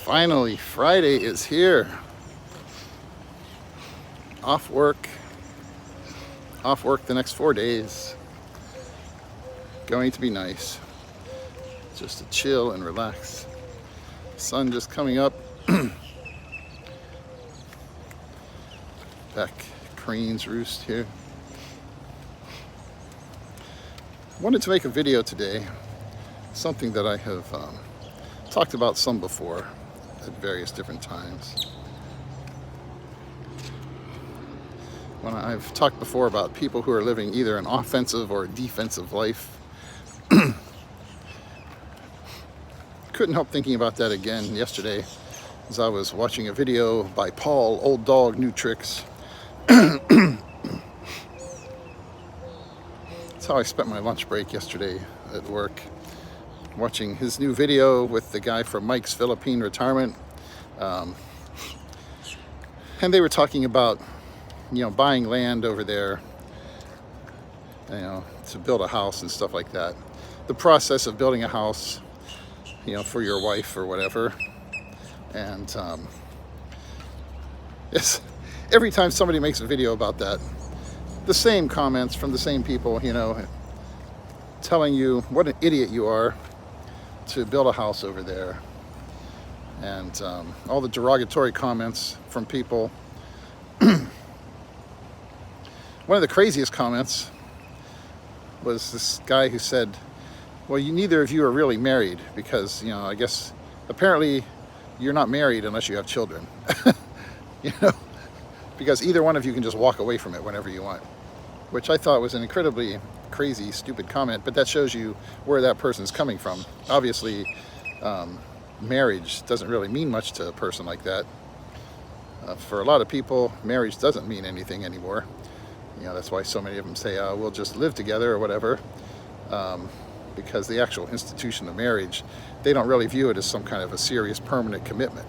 Finally, Friday is here. Off work. Off work the next 4 days. Going to be nice. Just to chill and relax. Sun just coming up. Back cranes roost here. Wanted to make a video today. Something that I have talked about some before at various different times. When I've talked before about people who are living either an offensive or a defensive life. Couldn't help thinking about that again yesterday as I was watching a video by Paul, Old Dog, New Tricks. That's how I spent my lunch break yesterday at work, watching his new video with the guy from Mike's Philippine Retirement. And they were talking about, buying land over there, to build a house and stuff like that. The process of building a house, for your wife or whatever. And yes, every time somebody makes a video about that, the same comments from the same people, telling you what an idiot you are to build a house over there. And all the derogatory comments from people. One of the craziest comments was this guy who said, well, neither of you are really married because, I guess apparently you're not married unless you have children. Because either one of you can just walk away from it whenever you want, which I thought was an incredibly crazy, stupid comment, but that shows you where that person's coming from. Obviously, marriage doesn't really mean much to a person like that. For a lot of people, marriage doesn't mean anything anymore. That's why so many of them say, we'll just live together or whatever. Because the actual institution of marriage, they don't really view it as some kind of a serious permanent commitment.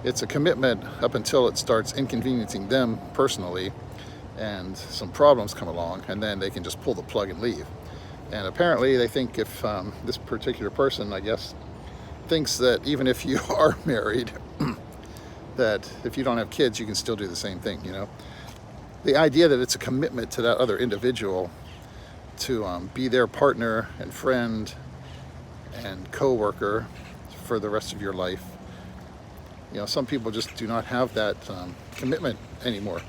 It's a commitment up until it starts inconveniencing them personally and some problems come along, and then they can just pull the plug and leave. And apparently they think if this particular person, I guess, thinks that even if you are married, that if you don't have kids, you can still do the same thing, The idea that it's a commitment to that other individual to be their partner and friend and co-worker for the rest of your life. Some people just do not have that commitment anymore.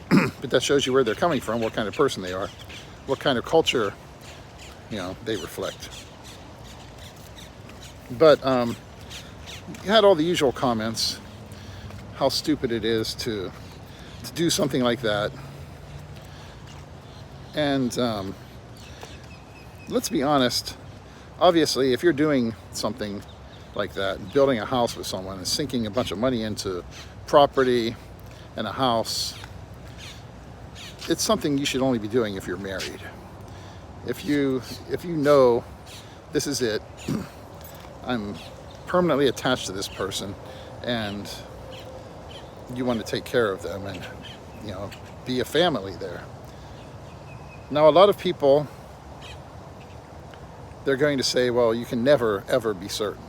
But that shows you where they're coming from, what kind of person they are, what kind of culture, they reflect. But you had all the usual comments, how stupid it is to do something like that. And let's be honest, obviously, if you're doing something like that, building a house with someone and sinking a bunch of money into property and a house, it's something you should only be doing if you're married. If you know this is it, I'm permanently attached to this person, and you want to take care of them and, be a family there. Now, a lot of people, they're going to say, well, you can never, ever be certain.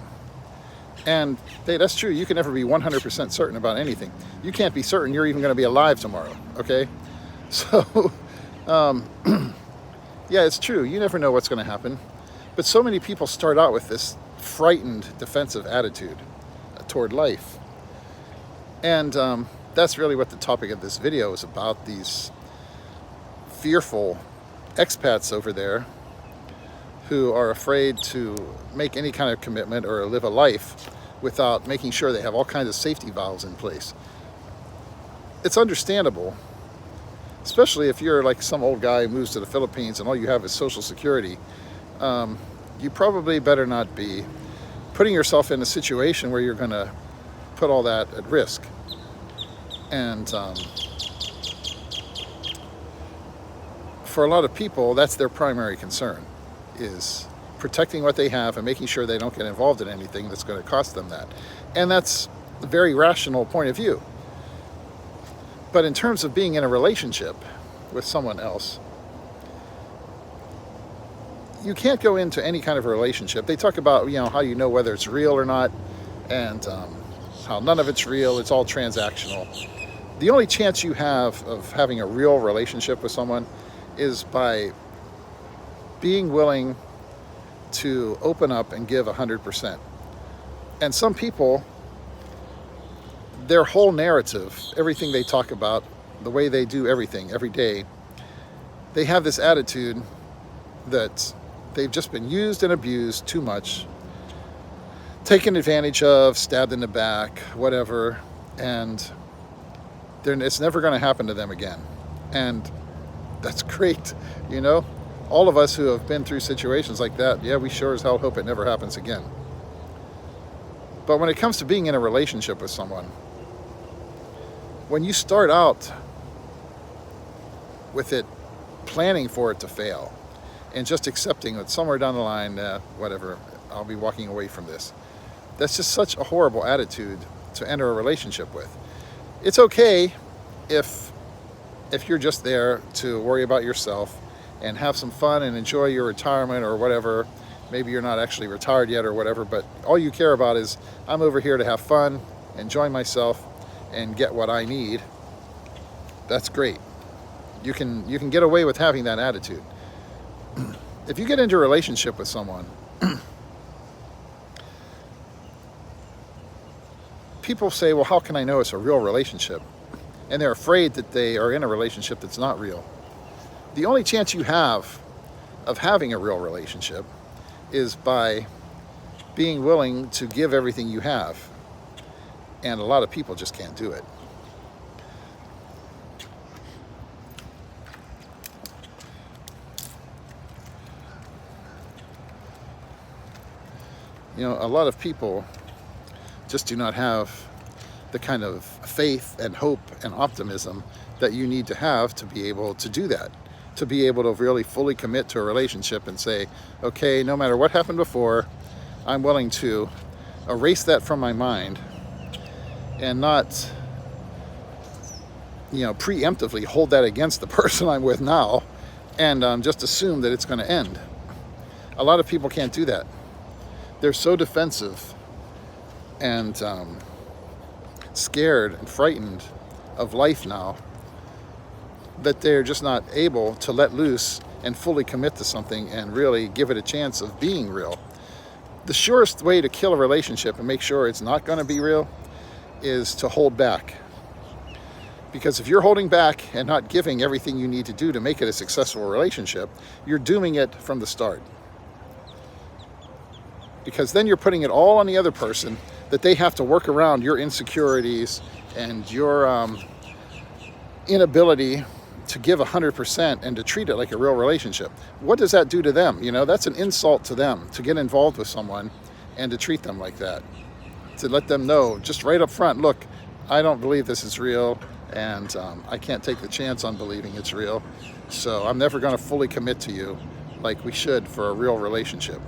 And hey, that's true. You can never be 100% certain about anything. You can't be certain you're even going to be alive tomorrow, okay? So, yeah, it's true. You never know what's going to happen. But so many people start out with this frightened, defensive attitude toward life. And that's really what the topic of this video is about, these fearful expats over there who are afraid to make any kind of commitment or live a life without making sure they have all kinds of safety valves in place. It's understandable, especially if you're like some old guy who moves to the Philippines and all you have is Social Security. You probably better not be putting yourself in a situation where you're going to put all that at risk. And for a lot of people, that's their primary concern, is protecting what they have and making sure they don't get involved in anything that's going to cost them that. And that's a very rational point of view. But in terms of being in a relationship with someone else, you can't go into any kind of a relationship. They talk about, how you know whether it's real or not. and how none of it's real, it's all transactional. The only chance you have of having a real relationship with someone is by being willing to open up and give 100%. And some people, their whole narrative, everything they talk about, the way they do everything every day, they have this attitude that they've just been used and abused too much, taken advantage of, stabbed in the back, whatever, and it's never going to happen to them again. And that's great, you know? All of us who have been through situations like that, yeah, we sure as hell hope it never happens again. But when it comes to being in a relationship with someone, when you start out with it planning for it to fail and just accepting that somewhere down the line, whatever, I'll be walking away from this, that's just such a horrible attitude to enter a relationship with. It's okay if you're just there to worry about yourself and have some fun and enjoy your retirement or whatever. Maybe you're not actually retired yet or whatever, but all you care about is, I'm over here to have fun, enjoy myself, and get what I need. That's great. You can get away with having that attitude. If you get into a relationship with someone, people say, well, how can I know it's a real relationship? And they're afraid that they are in a relationship that's not real. The only chance you have of having a real relationship is by being willing to give everything you have. And a lot of people just can't do it. You know, a lot of people just do not have the kind of faith and hope and optimism that you need to have to be able to do that, to be able to really fully commit to a relationship and say, okay, no matter what happened before, I'm willing to erase that from my mind and not, you know, preemptively hold that against the person I'm with now and just assume that it's going to end. A lot of people can't do that. They're so defensive and scared and frightened of life now that they're just not able to let loose and fully commit to something and really give it a chance of being real. The surest way to kill a relationship and make sure it's not going to be real is to hold back. Because if you're holding back and not giving everything you need to do to make it a successful relationship, you're dooming it from the start. Because then you're putting it all on the other person, that they have to work around your insecurities and your inability to give 100% and to treat it like a real relationship. What does that do to them? You know, that's an insult to them, to get involved with someone and to treat them like that. To let them know, just right up front, look, I don't believe this is real, and I can't take the chance on believing it's real, so I'm never going to fully commit to you like we should for a real relationship.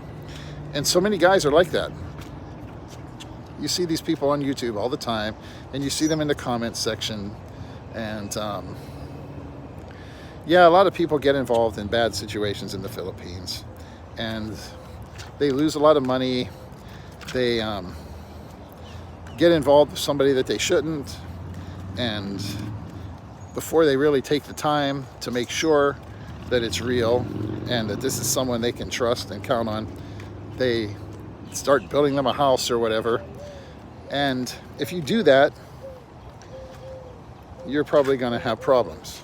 And so many guys are like that. You see these people on YouTube all the time, and you see them in the comments section, and yeah, a lot of people get involved in bad situations in the Philippines, and they lose a lot of money. They get involved with somebody that they shouldn't, and before they really take the time to make sure that it's real and that this is someone they can trust and count on, they start building them a house or whatever. And if you do that, you're probably going to have problems.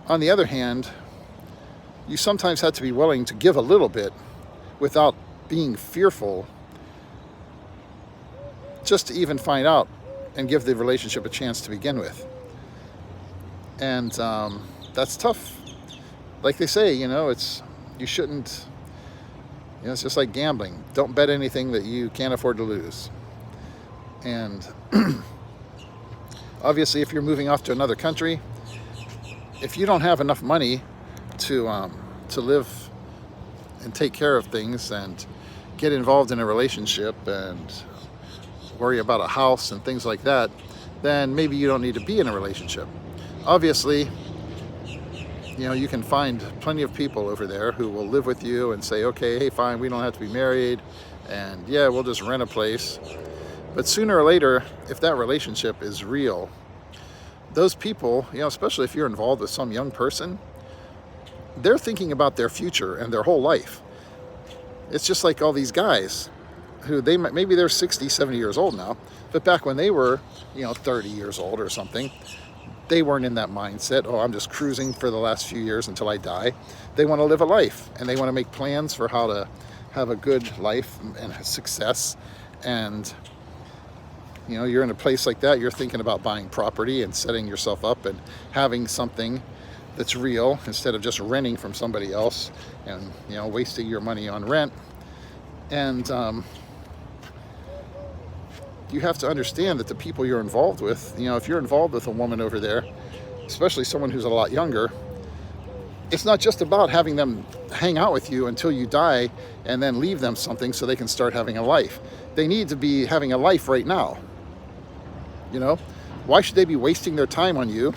On the other hand, you sometimes have to be willing to give a little bit without being fearful, just to even find out and give the relationship a chance to begin with. And that's tough. Like they say, you know, you shouldn't, you know, it's just like gambling. Don't bet anything that you can't afford to lose. And obviously, if you're moving off to another country, if you don't have enough money to live and take care of things and get involved in a relationship and worry about a house and things like that, then maybe you don't need to be in a relationship. Obviously, You know, you can find plenty of people over there who will live with you and say, okay, hey, fine, we don't have to be married, and yeah, we'll just rent a place. But sooner or later, if that relationship is real, those people, you know, especially if you're involved with some young person, they're thinking about their future and their whole life. It's just like all these guys who maybe they're 60, 70 years old now, but back when they were, you know, 30 years old or something, they weren't in that mindset, oh, I'm just cruising for the last few years until I die. They want to live a life, and they want to make plans for how to have a good life and success. And, you know, you're in a place like that, you're thinking about buying property and setting yourself up and having something that's real instead of just renting from somebody else and, you know, wasting your money on rent. And you have to understand that the people you're involved with, you know, if you're involved with a woman over there, especially someone who's a lot younger, it's not just about having them hang out with you until you die and then leave them something so they can start having a life. They need to be having a life right now. You know, why should they be wasting their time on you,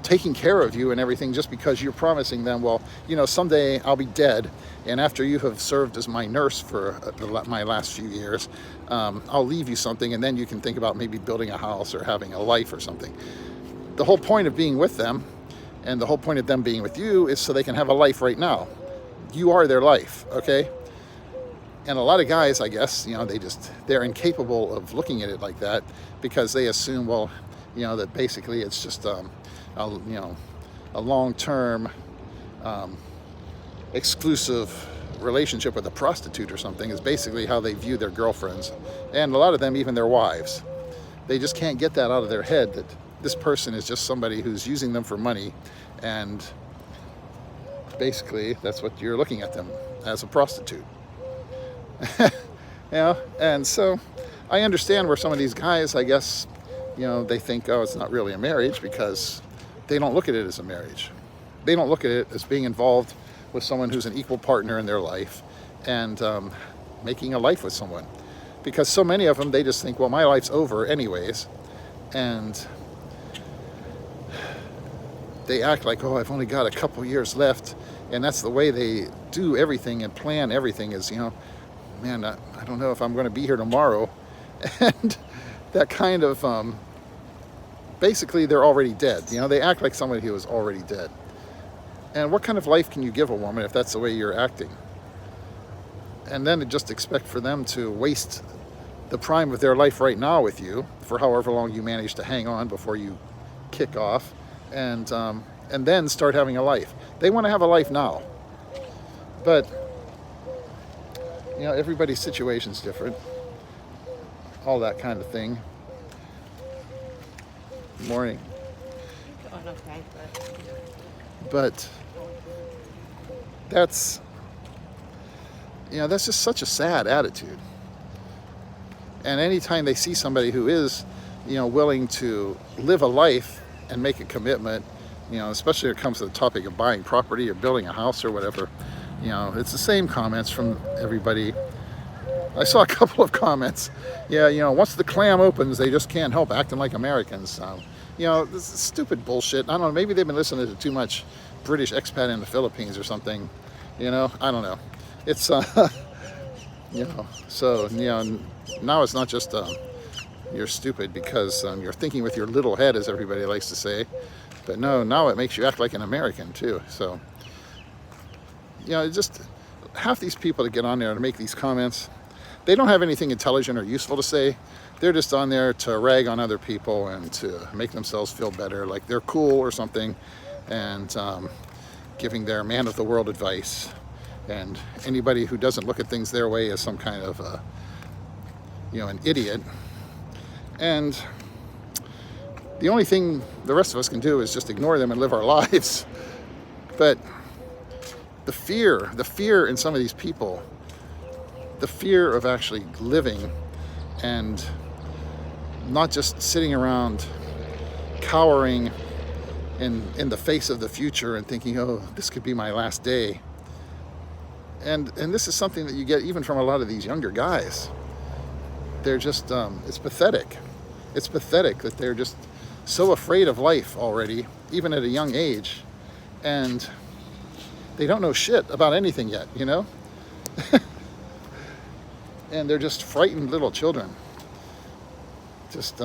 taking care of you and everything just because you're promising them, well, you know, someday I'll be dead, and after you have served as my nurse for my last few years, I'll leave you something, and then you can think about maybe building a house or having a life or something. The whole point of being with them and the whole point of them being with you is so they can have a life right now. You are their life, okay? And a lot of guys, I guess, you know, they're incapable of looking at it like that because they assume, well, you know, that basically it's just you know, a long-term exclusive relationship with a prostitute or something is basically how they view their girlfriends, and a lot of them even their wives. They just can't get that out of their head that this person is just somebody who's using them for money, and basically that's what you're looking at them as, a prostitute. You know, and so I understand where some of these guys, I guess, you know, they think, oh, it's not really a marriage, because they don't look at it as a marriage. They don't look at it as being involved with someone who's an equal partner in their life and making a life with someone. Because so many of them, they just think, well, my life's over anyways. And they act like, oh, I've only got a couple years left. And that's the way they do everything and plan everything is, you know, man, I don't know if I'm going to be here tomorrow. And that kind of, basically they're already dead. You know, they act like somebody who is already dead. And what kind of life can you give a woman if that's the way you're acting? And then to just expect for them to waste the prime of their life right now with you for however long you manage to hang on before you kick off, and then start having a life. They want to have a life now. But, you know, everybody's situation's different. All that kind of thing. Good morning. Going okay, But that's, you know, that's just such a sad attitude. And anytime they see somebody who is, you know, willing to live a life and make a commitment, you know, especially when it comes to the topic of buying property or building a house or whatever, you know, it's the same comments from everybody. I saw a couple of comments. Yeah, you know, once the clam opens, they just can't help acting like Americans. You know, this is stupid bullshit. I don't know, maybe they've been listening to too much British expat in the Philippines or something. You know, I don't know. It's, you know, so, you know, now it's not just you're stupid because you're thinking with your little head, as everybody likes to say. But no, now it makes you act like an American too. So, you know, just half these people that get on there to make these comments, they don't have anything intelligent or useful to say. They're just on there to rag on other people and to make themselves feel better, like they're cool or something, and giving their man of the world advice. And anybody who doesn't look at things their way is some kind of, you know, an idiot. And the only thing the rest of us can do is just ignore them and live our lives. But the fear in some of these people, the fear of actually living and not just sitting around cowering in the face of the future and thinking, oh, this could be my last day. And this is something that you get even from a lot of these younger guys. They're just, it's pathetic. It's pathetic that they're just so afraid of life already, even at a young age. And They don't know shit about anything yet, you know? And they're just frightened little children. Just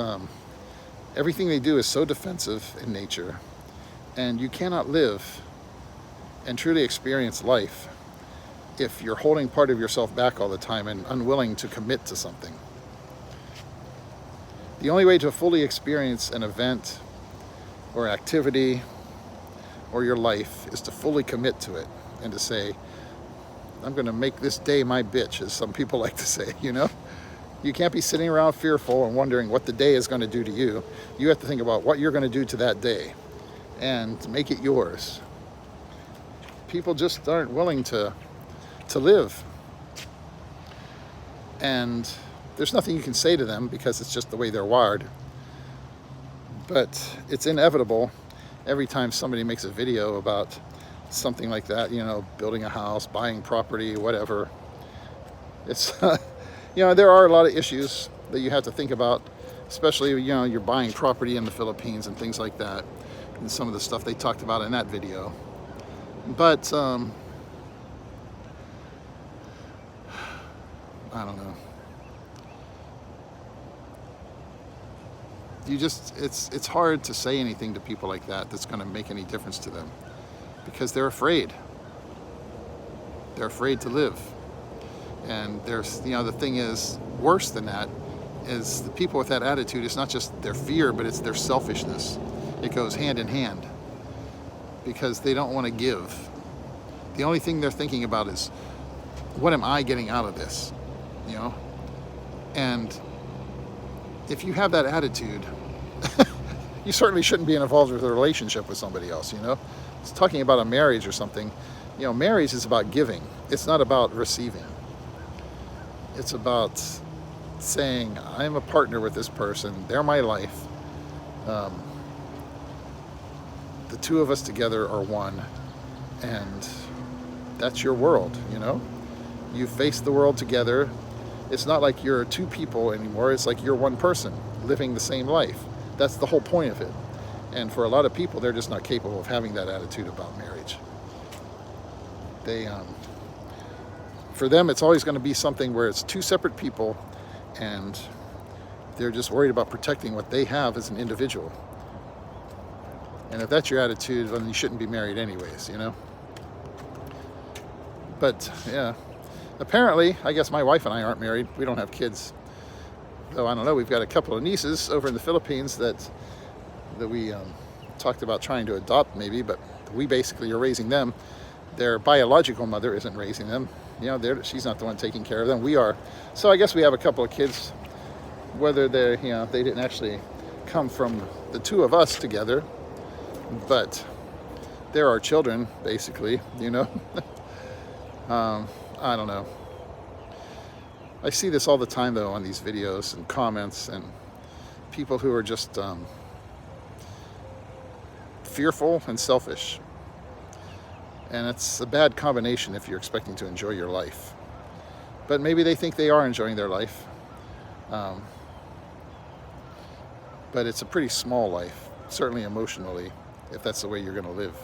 everything they do is so defensive in nature, and you cannot live and truly experience life if you're holding part of yourself back all the time and unwilling to commit to something. The only way to fully experience an event or activity or your life is to fully commit to it and to say, I'm going to make this day my bitch, as some people like to say, you know? You can't be sitting around fearful and wondering what the day is going to do to you. You have to think about what you're going to do to that day and make it yours. People just aren't willing to live. And there's nothing you can say to them because it's just the way they're wired. But it's inevitable every time somebody makes a video about something like that, you know, building a house, buying property, whatever. It's, you know, there are a lot of issues that you have to think about, especially, you know, you're buying property in the Philippines and things like that, and some of the stuff they talked about in that video. But, I don't know. You just, it's hard to say anything to people like that that's going to make any difference to them, because they're afraid. They're afraid to live. And there's, you know, the thing is, worse than that is the people with that attitude, it's not just their fear, but it's their selfishness. It goes hand in hand, because they don't want to give. The only thing they're thinking about is, what am I getting out of this? You know? And if you have that attitude, you certainly shouldn't be involved with a relationship with somebody else, you know? It's talking about a marriage or something. You know, marriage is about giving. It's not about receiving. It's about saying, I'm a partner with this person. They're my life. The two of us together are one. And that's your world, you know? You face the world together. It's not like you're two people anymore. It's like you're one person living the same life. That's the whole point of it. And for a lot of people, they're just not capable of having that attitude about marriage. They, for them, it's always going to be something where it's two separate people, and they're just worried about protecting what they have as an individual. And if that's your attitude, then you shouldn't be married anyways, you know? But, yeah. Apparently, I guess my wife and I aren't married. We don't have kids. Though, I don't know, we've got a couple of nieces over in the Philippines that we talked about trying to adopt maybe, but we basically are raising them. Their biological mother isn't raising them. You know, she's not the one taking care of them. We are. So I guess we have a couple of kids, whether they're, you know, they didn't actually come from the two of us together, but they're our children, basically, you know? I don't know. I see this all the time, though, on these videos and comments, and people who are just fearful and selfish. And it's a bad combination if you're expecting to enjoy your life. But maybe they think they are enjoying their life. But it's a pretty small life, certainly emotionally, if that's the way you're going to live.